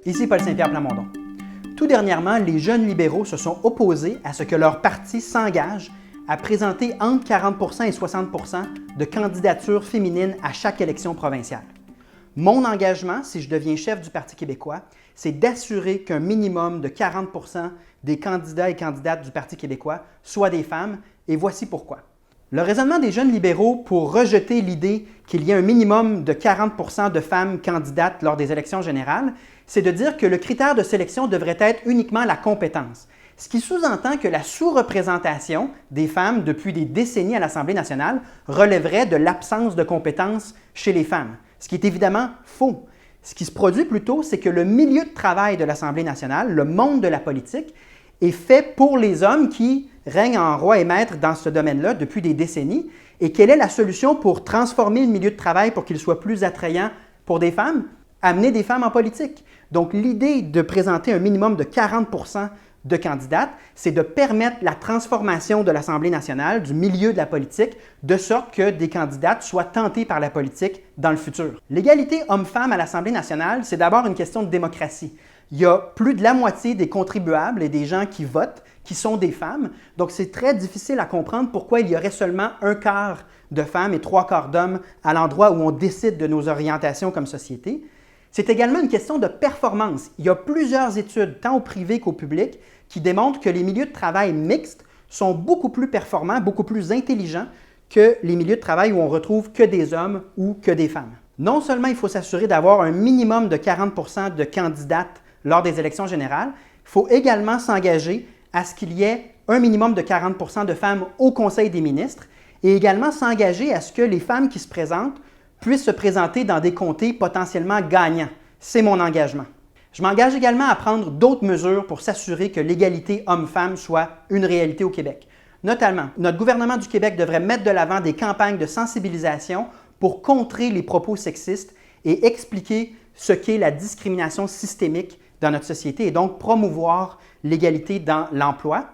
Ici Paul Saint-Pierre Plamondon. Tout dernièrement, les jeunes libéraux se sont opposés à ce que leur parti s'engage à présenter entre 40 et 60 de candidatures féminines à chaque élection provinciale. Mon engagement, si je deviens chef du Parti québécois, c'est d'assurer qu'un minimum de 40 des candidats et candidates du Parti québécois soient des femmes, et voici pourquoi. Le raisonnement des jeunes libéraux pour rejeter l'idée qu'il y ait un minimum de 40 de femmes candidates lors des élections générales, c'est de dire que le critère de sélection devrait être uniquement la compétence, ce qui sous-entend que la sous-représentation des femmes depuis des décennies à l'Assemblée nationale relèverait de l'absence de compétences chez les femmes, ce qui est évidemment faux. Ce qui se produit plutôt, c'est que le milieu de travail de l'Assemblée nationale, le monde de la politique, est fait pour les hommes qui règnent en roi et maître dans ce domaine-là depuis des décennies. Et quelle est la solution pour transformer le milieu de travail pour qu'il soit plus attrayant pour des femmes? Amener des femmes en politique. Donc, l'idée de présenter un minimum de 40 de candidates, c'est de permettre la transformation de l'Assemblée nationale, du milieu de la politique, de sorte que des candidates soient tentées par la politique dans le futur. L'égalité homme-femme à l'Assemblée nationale, c'est d'abord une question de démocratie. Il y a plus de la moitié des contribuables et des gens qui votent qui sont des femmes. Donc, c'est très difficile à comprendre pourquoi il y aurait seulement un quart de femmes et trois quarts d'hommes à l'endroit où on décide de nos orientations comme société. C'est également une question de performance. Il y a plusieurs études, tant au privé qu'au public, qui démontrent que les milieux de travail mixtes sont beaucoup plus performants, beaucoup plus intelligents que les milieux de travail où on retrouve que des hommes ou que des femmes. Non seulement il faut s'assurer d'avoir un minimum de 40 de candidates lors des élections générales, il faut également s'engager à ce qu'il y ait un minimum de 40 de femmes au Conseil des ministres et également s'engager à ce que les femmes qui se présentent puissent se présenter dans des comtés potentiellement gagnants. C'est mon engagement. Je m'engage également à prendre d'autres mesures pour s'assurer que l'égalité homme-femme soit une réalité au Québec. Notamment, notre gouvernement du Québec devrait mettre de l'avant des campagnes de sensibilisation pour contrer les propos sexistes et expliquer ce qu'est la discrimination systémique dans notre société et donc promouvoir l'égalité dans l'emploi.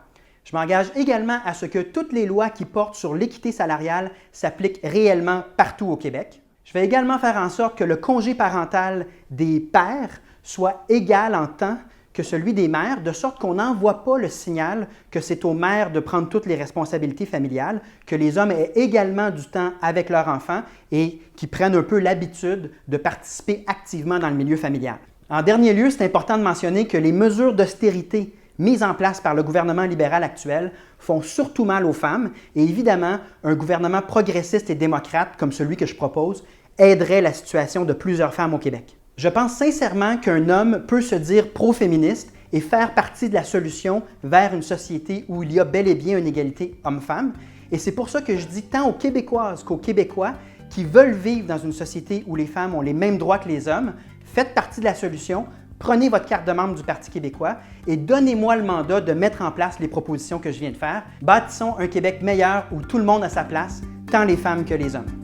Je m'engage également à ce que toutes les lois qui portent sur l'équité salariale s'appliquent réellement partout au Québec. Je vais également faire en sorte que le congé parental des pères soit égal en temps que celui des mères, de sorte qu'on n'envoie pas le signal que c'est aux mères de prendre toutes les responsabilités familiales, que les hommes aient également du temps avec leurs enfants et qu'ils prennent un peu l'habitude de participer activement dans le milieu familial. En dernier lieu, c'est important de mentionner que les mesures d'austérité mises en place par le gouvernement libéral actuel font surtout mal aux femmes et évidemment, un gouvernement progressiste et démocrate comme celui que je propose aiderait la situation de plusieurs femmes au Québec. Je pense sincèrement qu'un homme peut se dire pro-féministe et faire partie de la solution vers une société où il y a bel et bien une égalité homme-femme. Et c'est pour ça que je dis tant aux Québécoises qu'aux Québécois qui veulent vivre dans une société où les femmes ont les mêmes droits que les hommes, faites partie de la solution, prenez votre carte de membre du Parti québécois et donnez-moi le mandat de mettre en place les propositions que je viens de faire. Bâtissons un Québec meilleur où tout le monde a sa place, tant les femmes que les hommes.